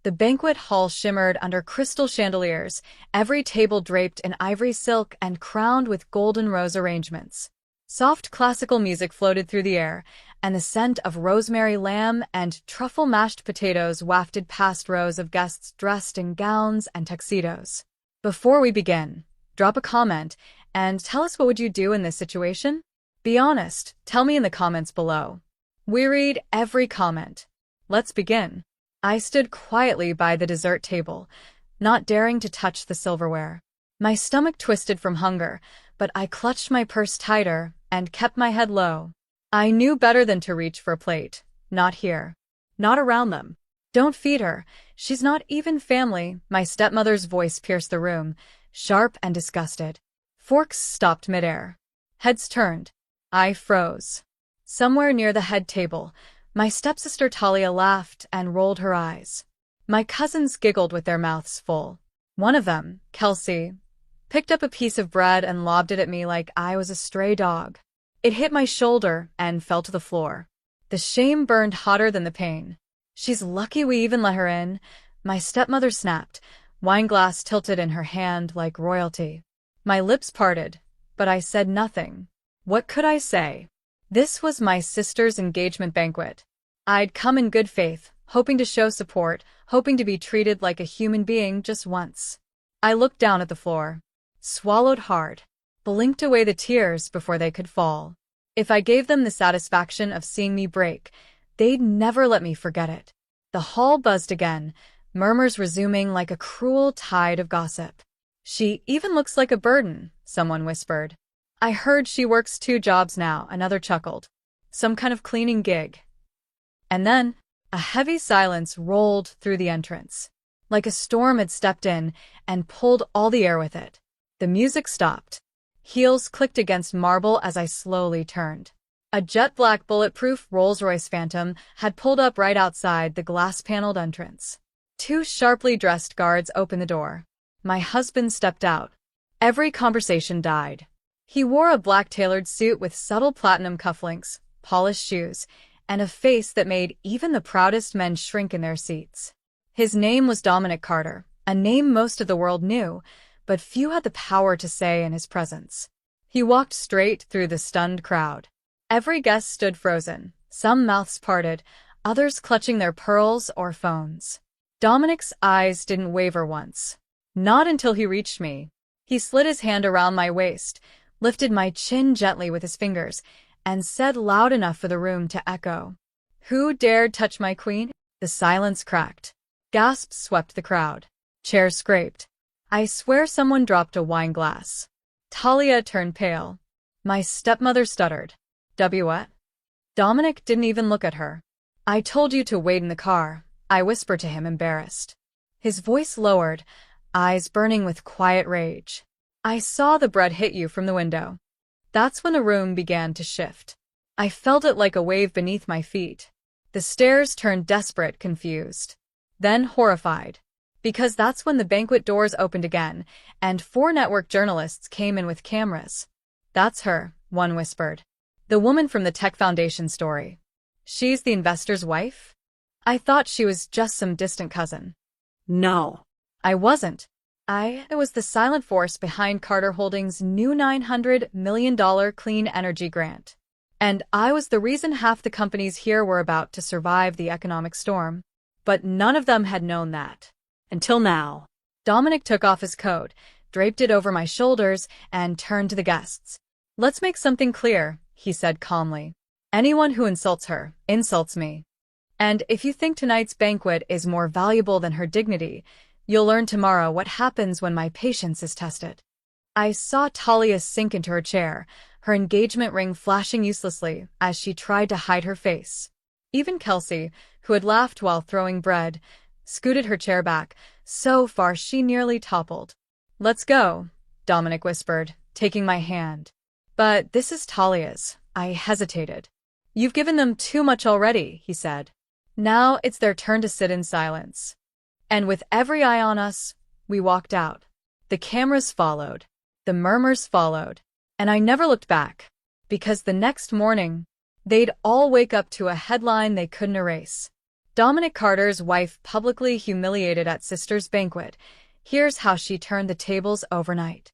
The banquet hall shimmered under crystal chandeliers, every table draped in ivory silk and crowned with golden rose arrangements. Soft classical music floated through the air, and the scent of rosemary lamb and truffle mashed potatoes wafted past rows of guests dressed in gowns and tuxedos. Before we begin, drop a comment and tell us what would you do in this situation? Be honest, tell me in the comments below. We read every comment. Let's begin. I stood quietly by the dessert table, not daring to touch the silverware. My stomach twisted from hunger, but I clutched my purse tighter and kept my head low. I knew better than to reach for a plate. Not here. Not around them. Don't feed her. She's not even family. My stepmother's voice pierced the room, sharp and disgusted. Forks stopped midair. Heads turned. I froze. Somewhere near the head table, my stepsister Talia laughed and rolled her eyes. My cousins giggled with their mouths full. One of them, Kelsey, picked up a piece of bread and lobbed it at me like I was a stray dog. It hit my shoulder and fell to the floor. The shame burned hotter than the pain. She's lucky we even let her in, my stepmother snapped, wineglass tilted in her hand like royalty. My lips parted, but I said nothing. What could I say? This was my sister's engagement banquet. I'd come in good faith, hoping to show support, hoping to be treated like a human being just once. I looked down at the floor, swallowed hard, blinked away the tears before they could fall. If I gave them the satisfaction of seeing me break, they'd never let me forget it. The hall buzzed again, murmurs resuming like a cruel tide of gossip. She even looks like a burden, someone whispered. I heard she works 2 jobs now, another chuckled. Some kind of cleaning gig. And then, a heavy silence rolled through the entrance. Like a storm had stepped in and pulled all the air with it. The music stopped. Heels clicked against marble as I slowly turned. A jet-black bulletproof Rolls-Royce Phantom had pulled up right outside the glass-paneled entrance. 2 sharply dressed guards opened the door. My husband stepped out. Every conversation died. He wore a black tailored suit with subtle platinum cufflinks, polished shoes, and a face that made even the proudest men shrink in their seats. His name was Dominic Carter, a name most of the world knew, but few had the power to say in his presence. He walked straight through the stunned crowd. Every guest stood frozen, some mouths parted, others clutching their pearls or phones. Dominic's eyes didn't waver once. Not until he reached me. He slid his hand around my waist, lifted my chin gently with his fingers, and said loud enough for the room to echo, "Who dared touch my queen?" The silence cracked. Gasps swept the crowd. Chairs scraped. I swear someone dropped a wine glass. Talia turned pale. My stepmother stuttered. What? Dominic didn't even look at her. I told you to wait in the car, I whispered to him, embarrassed. His voice lowered, eyes burning with quiet rage. I saw the bread hit you from the window. That's when the room began to shift. I felt it like a wave beneath my feet. The stares turned desperate, confused. Then horrified. Because that's when the banquet doors opened again, and 4 network journalists came in with cameras. That's her, one whispered. The woman from the Tech Foundation story. She's the investor's wife? I thought she was just some distant cousin. No. I wasn't. I was the silent force behind Carter Holdings' new $900 million clean energy grant. And I was the reason half the companies here were about to survive the economic storm. But none of them had known that. Until now. Dominic took off his coat, draped it over my shoulders, and turned to the guests. Let's make something clear, he said calmly. Anyone who insults her, insults me. And if you think tonight's banquet is more valuable than her dignity, you'll learn tomorrow what happens when my patience is tested. I saw Talia sink into her chair, her engagement ring flashing uselessly as she tried to hide her face. Even Kelsey, who had laughed while throwing bread, scooted her chair back, so far she nearly toppled. Let's go, Dominic whispered, taking my hand. But this is Talia's. I hesitated. You've given them too much already, he said. Now it's their turn to sit in silence. And with every eye on us, we walked out. The cameras followed. The murmurs followed. And I never looked back. Because the next morning, they'd all wake up to a headline they couldn't erase. Dominic Carter's wife publicly humiliated at sister's banquet. Here's how she turned the tables overnight.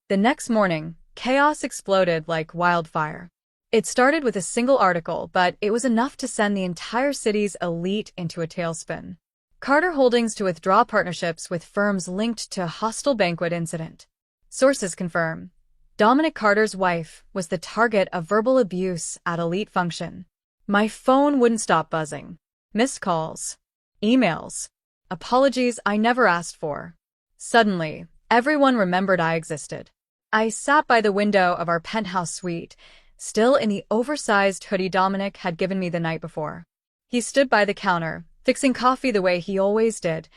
The next morning, chaos exploded like wildfire. It started with a single article, but it was enough to send the entire city's elite into a tailspin. Carter Holdings to withdraw partnerships with firms linked to a hostile banquet incident. Sources confirm Dominic Carter's wife was the target of verbal abuse at elite function. My phone wouldn't stop buzzing. Missed calls, emails, apologies I never asked for. Suddenly, everyone remembered I existed. I sat by the window of our penthouse suite, still in the oversized hoodie Dominic had given me the night before. He stood by the counter, fixing coffee the way he always did.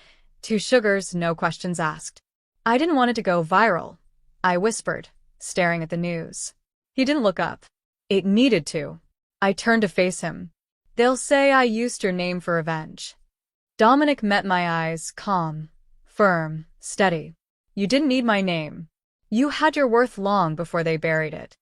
2 sugars, no questions asked. I didn't want it to go viral, I whispered, staring at the news. He didn't look up. It needed to. I turned to face him. They'll say I used your name for revenge. Dominic met my eyes, calm, firm, steady. You didn't need my name. You had your worth long before they buried it.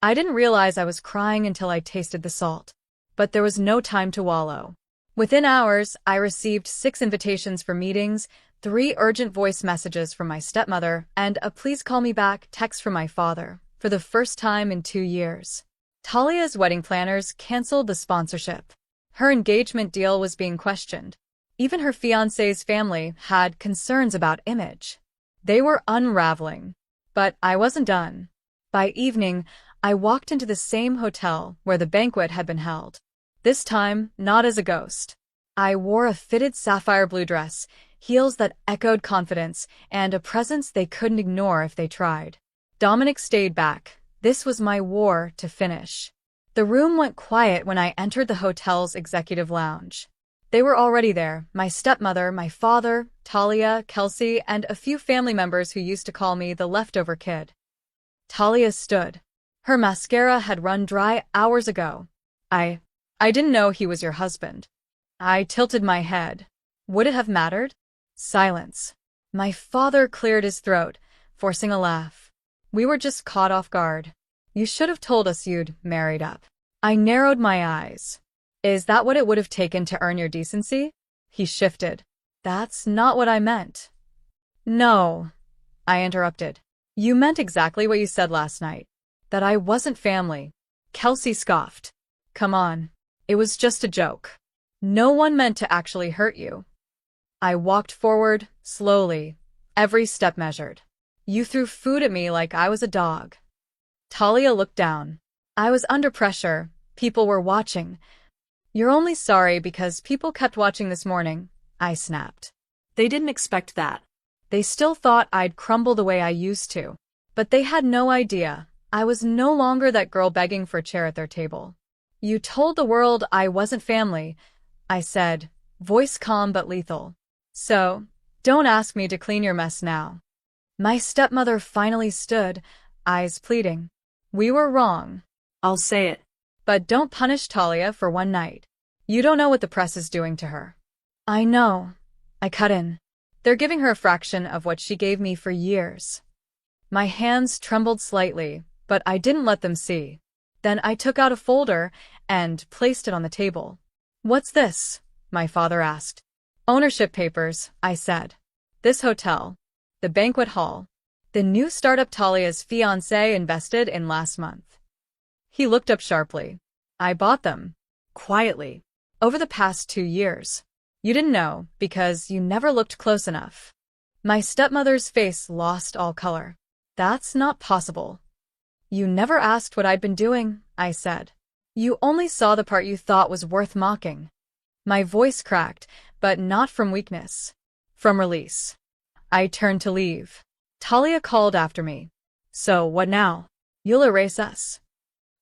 I didn't realize I was crying until I tasted the salt. But there was no time to wallow. Within hours, I received 6 invitations for meetings, 3 urgent voice messages from my stepmother, and a please call me back text from my father, for the first time in 2 years. Talia's wedding planners canceled the sponsorship. Her engagement deal was being questioned. Even her fiancé's family had concerns about image. They were unraveling. But I wasn't done. By evening, I walked into the same hotel where the banquet had been held. This time, not as a ghost. I wore a fitted sapphire blue dress, heels that echoed confidence, and a presence they couldn't ignore if they tried. Dominic stayed back. This was my war to finish. The room went quiet when I entered the hotel's executive lounge. They were already there, my stepmother, my father, Talia, Kelsey, and a few family members who used to call me the leftover kid. Talia stood. Her mascara had run dry hours ago. I didn't know he was your husband. I tilted my head. Would it have mattered? Silence. My father cleared his throat, forcing a laugh. We were just caught off guard. You should have told us you'd married up. I narrowed my eyes. Is that what it would have taken to earn your decency? He shifted. That's not what I meant. No, I interrupted. You meant exactly what you said last night. That I wasn't family. Kelsey scoffed. Come on. It was just a joke. No one meant to actually hurt you. I walked forward, slowly, every step measured. You threw food at me like I was a dog. Talia looked down. I was under pressure. People were watching. You're only sorry because people kept watching this morning, I snapped. They didn't expect that. They still thought I'd crumble the way I used to. But they had no idea. I was no longer that girl begging for a chair at their table. You told the world I wasn't family, I said, voice calm but lethal. So, don't ask me to clean your mess now. My stepmother finally stood, eyes pleading. We were wrong. I'll say it. But don't punish Talia for one night. You don't know what the press is doing to her. I know. I cut in. They're giving her a fraction of what she gave me for years. My hands trembled slightly, but I didn't let them see. Then I took out a folder and placed it on the table. What's this? My father asked. Ownership papers, I said. This hotel. The banquet hall. The new startup Talia's fiancé invested in last month. He looked up sharply. I bought them. Quietly. Over the past 2 years. You didn't know, because you never looked close enough. My stepmother's face lost all color. That's not possible. You never asked what I'd been doing, I said. You only saw the part you thought was worth mocking. My voice cracked, but not from weakness. From release. I turned to leave. Talia called after me. So, what now? You'll erase us.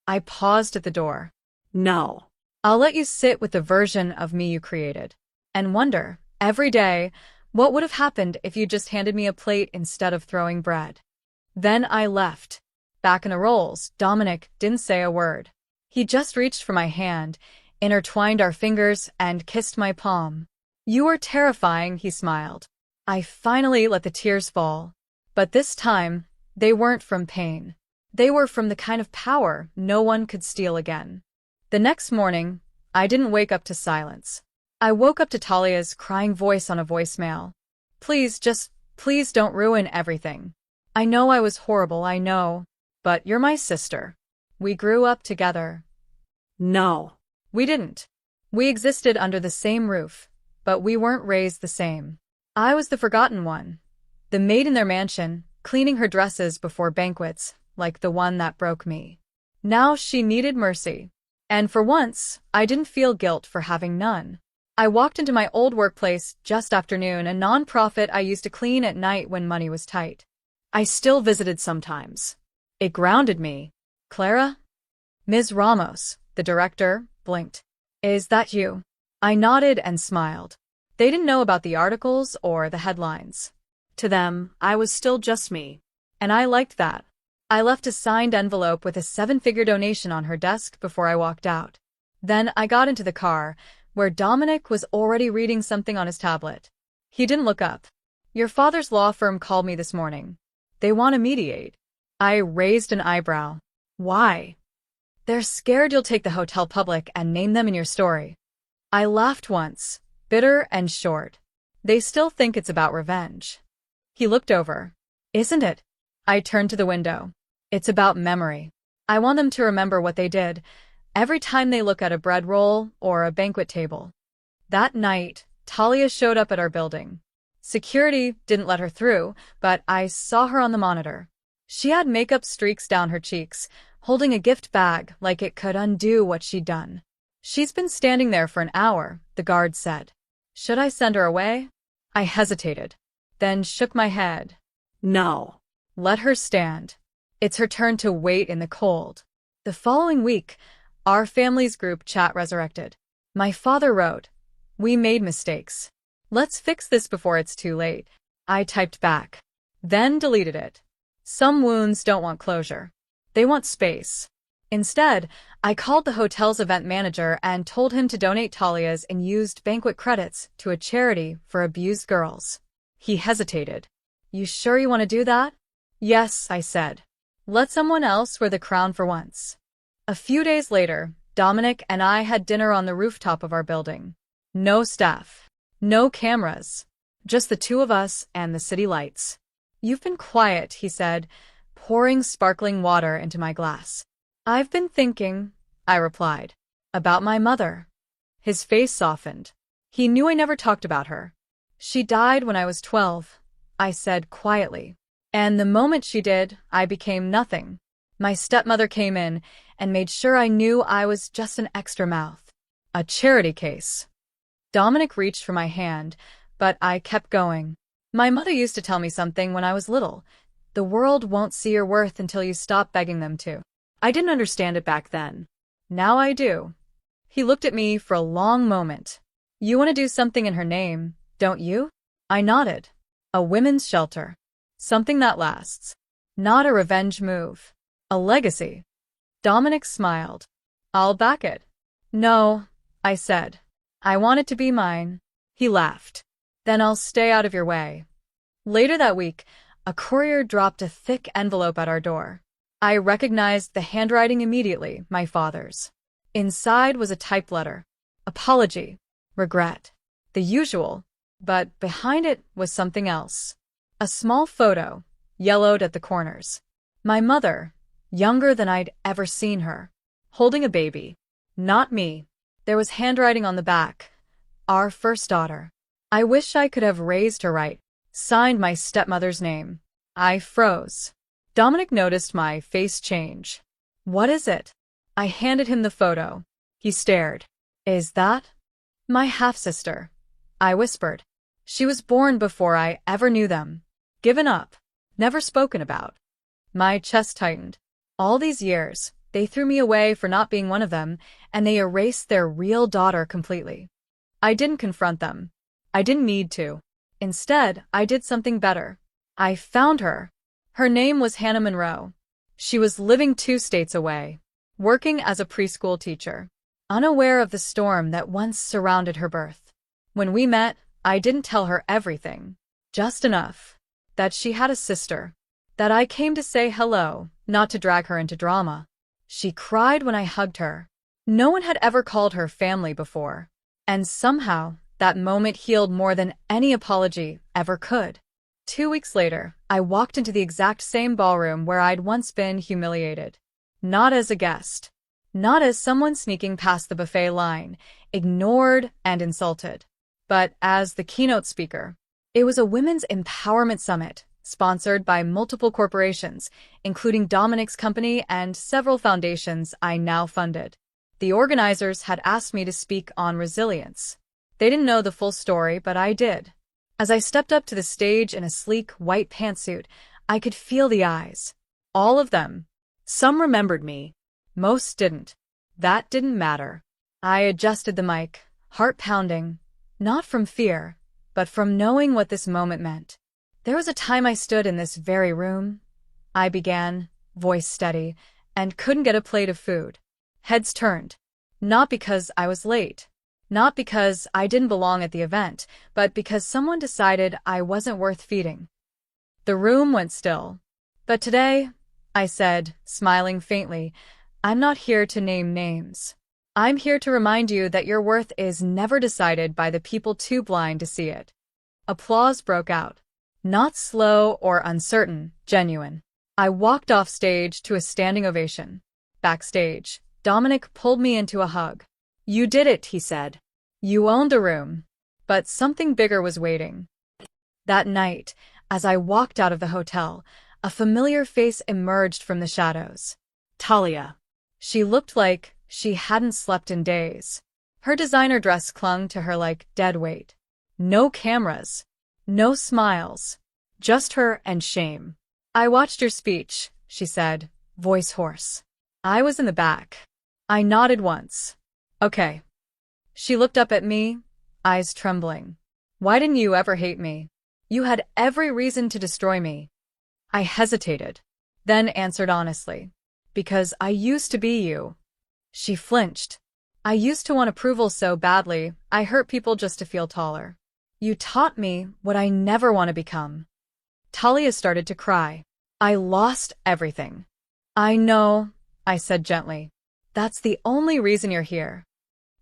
I paused at the door. No. I'll let you sit with the version of me you created. And wonder, every day, what would have happened if you just handed me a plate instead of throwing bread. Then I left. Back in the rolls, Dominic didn't say a word. He just reached for my hand, intertwined our fingers, and kissed my palm. You were terrifying, he smiled. I finally let the tears fall. But this time, they weren't from pain. They were from the kind of power no one could steal again. The next morning, I didn't wake up to silence. I woke up to Talia's crying voice on a voicemail. Please don't ruin everything. I know I was horrible, I know. But you're my sister. We grew up together. No. We didn't. We existed under the same roof, but we weren't raised the same. I was the forgotten one. The maid in their mansion, cleaning her dresses before banquets, like the one that broke me. Now she needed mercy. And for once, I didn't feel guilt for having none. I walked into my old workplace just after noon, a non-profit I used to clean at night when money was tight. I still visited sometimes. It grounded me. Clara? Ms. Ramos, the director, blinked. Is that you? I nodded and smiled. They didn't know about the articles or the headlines. To them, I was still just me. And I liked that. I left a signed envelope with a 7-figure donation on her desk before I walked out. Then I got into the car, where Dominic was already reading something on his tablet. He didn't look up. Your father's law firm called me this morning. They want to mediate. I raised an eyebrow. Why? They're scared you'll take the hotel public and name them in your story. I laughed once, bitter and short. They still think it's about revenge. He looked over. Isn't it? I turned to the window. It's about memory. I want them to remember what they did every time they look at a bread roll or a banquet table. That night, Talia showed up at our building. Security didn't let her through, but I saw her on the monitor. She had makeup streaks down her cheeks, holding a gift bag like it could undo what she'd done. She's been standing there for an hour, the guard said. Should I send her away? I hesitated, then shook my head. No. Let her stand. It's her turn to wait in the cold. The following week, our family's group chat resurrected. My father wrote, "We made mistakes. Let's fix this before it's too late." I typed back, then deleted it. Some wounds don't want closure. They want space. Instead, I called the hotel's event manager and told him to donate Talia's unused banquet credits to a charity for abused girls. He hesitated. You sure you want to do that? Yes, I said. Let someone else wear the crown for once. A few days later, Dominic and I had dinner on the rooftop of our building. No staff. No cameras. Just the two of us and the city lights. You've been quiet, he said, pouring sparkling water into my glass. I've been thinking, I replied, about my mother. His face softened. He knew I never talked about her. She died when I was 12, I said quietly. And the moment she did, I became nothing. My stepmother came in and made sure I knew I was just an extra mouth. A charity case. Dominic reached for my hand, but I kept going. My mother used to tell me something when I was little. The world won't see your worth until you stop begging them to. I didn't understand it back then. Now I do. He looked at me for a long moment. You want to do something in her name, don't you? I nodded. A women's shelter. Something that lasts. Not a revenge move. A legacy. Dominic smiled. I'll back it. No, I said. I want it to be mine. He laughed. Then I'll stay out of your way. Later that week, a courier dropped a thick envelope at our door. I recognized the handwriting immediately, my father's. Inside was a typed letter. Apology. Regret. The usual. But behind it was something else. A small photo, yellowed at the corners. My mother, younger than I'd ever seen her, holding a baby. Not me. There was handwriting on the back. Our first daughter. I wish I could have raised her right. Signed my stepmother's name. I froze. Dominic noticed my face change. What is it? I handed him the photo. He stared. Is that? My half-sister. I whispered. She was born before I ever knew them. Given up. Never spoken about. My chest tightened. All these years, they threw me away for not being one of them, and they erased their real daughter completely. I didn't confront them. I didn't need to. Instead, I did something better. I found her. Her name was Hannah Monroe. She was living 2 states away, working as a preschool teacher, unaware of the storm that once surrounded her birth. When we met, I didn't tell her everything. Just enough. That she had a sister. That I came to say hello, not to drag her into drama. She cried when I hugged her. No one had ever called her family before. And somehow, that moment healed more than any apology ever could. 2 weeks later, I walked into the exact same ballroom where I'd once been humiliated. Not as a guest. Not as someone sneaking past the buffet line, ignored and insulted. But as the keynote speaker. It was a women's empowerment summit, sponsored by multiple corporations, including Dominic's company and several foundations I now funded. The organizers had asked me to speak on resilience. They didn't know the full story, but I did. As I stepped up to the stage in a sleek white pantsuit, I could feel the eyes. All of them. Some remembered me. Most didn't. That didn't matter. I adjusted the mic, heart pounding, not from fear, but from knowing what this moment meant. There was a time I stood in this very room. I began, voice steady, and couldn't get a plate of food. Heads turned. Not because I was late. Not because I didn't belong at the event, but because someone decided I wasn't worth feeding. The room went still. But today, I said, smiling faintly, I'm not here to name names. I'm here to remind you that your worth is never decided by the people too blind to see it. Applause broke out. Not slow or uncertain, genuine. I walked off stage to a standing ovation. Backstage, Dominic pulled me into a hug. You did it, he said. You owned the room. But something bigger was waiting. That night, as I walked out of the hotel, a familiar face emerged from the shadows. Talia. She looked like she hadn't slept in days. Her designer dress clung to her like dead weight. No cameras. No smiles. Just her and shame. I watched your speech, she said, voice hoarse. I was in the back. I nodded once. Okay. She looked up at me, eyes trembling. Why didn't you ever hate me? You had every reason to destroy me. I hesitated, then answered honestly. Because I used to be you. She flinched. I used to want approval so badly, I hurt people just to feel taller. You taught me what I never want to become. Talia started to cry. I lost everything. I know, I said gently. That's the only reason you're here.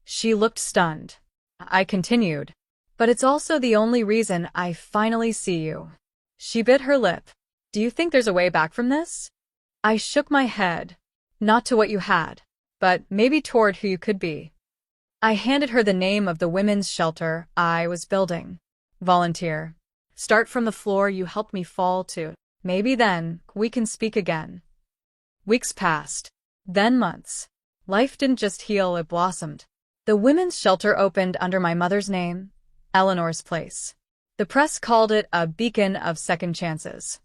She looked stunned. I continued. But it's also the only reason I finally see you. She bit her lip. Do you think there's a way back from this? I shook my head. Not to what you had, but maybe toward who you could be. I handed her the name of the women's shelter I was building. Volunteer. Start from the floor you helped me fall to. Maybe then we can speak again. Weeks passed. Then months. Life didn't just heal, it blossomed. The women's shelter opened under my mother's name, Eleanor's Place. The press called it a beacon of second chances.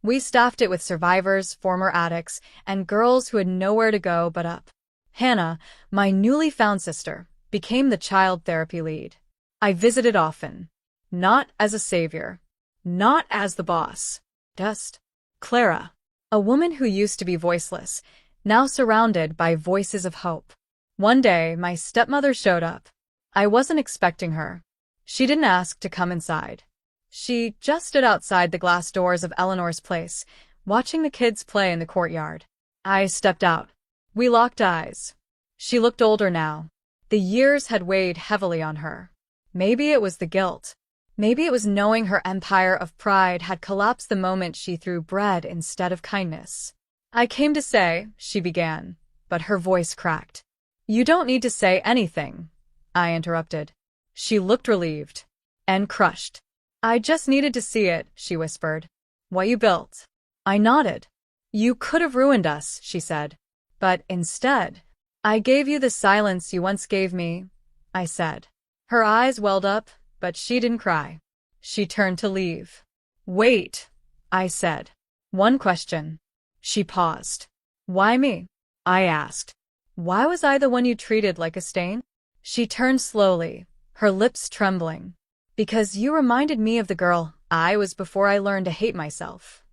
We staffed it with survivors, former addicts, and girls who had nowhere to go but up. Hannah, my newly found sister, became the child therapy lead. I visited often. Not as a savior. Not as the boss. Just Clara, a woman who used to be voiceless, now surrounded by voices of hope. One day, my stepmother showed up. I wasn't expecting her. She didn't ask to come inside. She just stood outside the glass doors of Eleanor's Place, watching the kids play in the courtyard. I stepped out. We locked eyes. She looked older now. The years had weighed heavily on her. Maybe it was the guilt. Maybe it was knowing her empire of pride had collapsed the moment she threw bread instead of kindness. I came to say, she began, but her voice cracked. You don't need to say anything, I interrupted. She looked relieved. And crushed. I just needed to see it, she whispered. What you built. I nodded. You could have ruined us, she said. But instead, I gave you the silence you once gave me, I said. Her eyes welled up, but she didn't cry. She turned to leave. Wait, I said. One question. She paused. Why me? I asked. Why was I the one you treated like a stain? She turned slowly, her lips trembling. Because you reminded me of the girl I was before I learned to hate myself.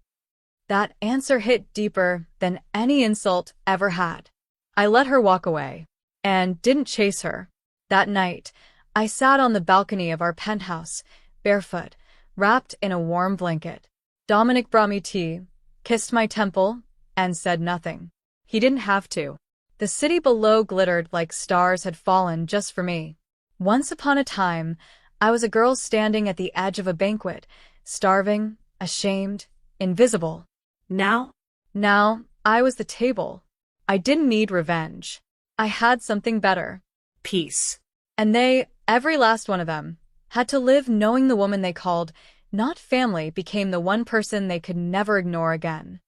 That answer hit deeper than any insult ever had. I let her walk away, and didn't chase her. That night, I sat on the balcony of our penthouse, barefoot, wrapped in a warm blanket. Dominic brought me tea, kissed my temple, and said nothing. He didn't have to. The city below glittered like stars had fallen just for me. Once upon a time, I was a girl standing at the edge of a banquet, starving, ashamed, invisible. Now? Now, I was the table. I didn't need revenge. I had something better. Peace. And they, every last one of them, had to live knowing the woman they called not family became the one person they could never ignore again.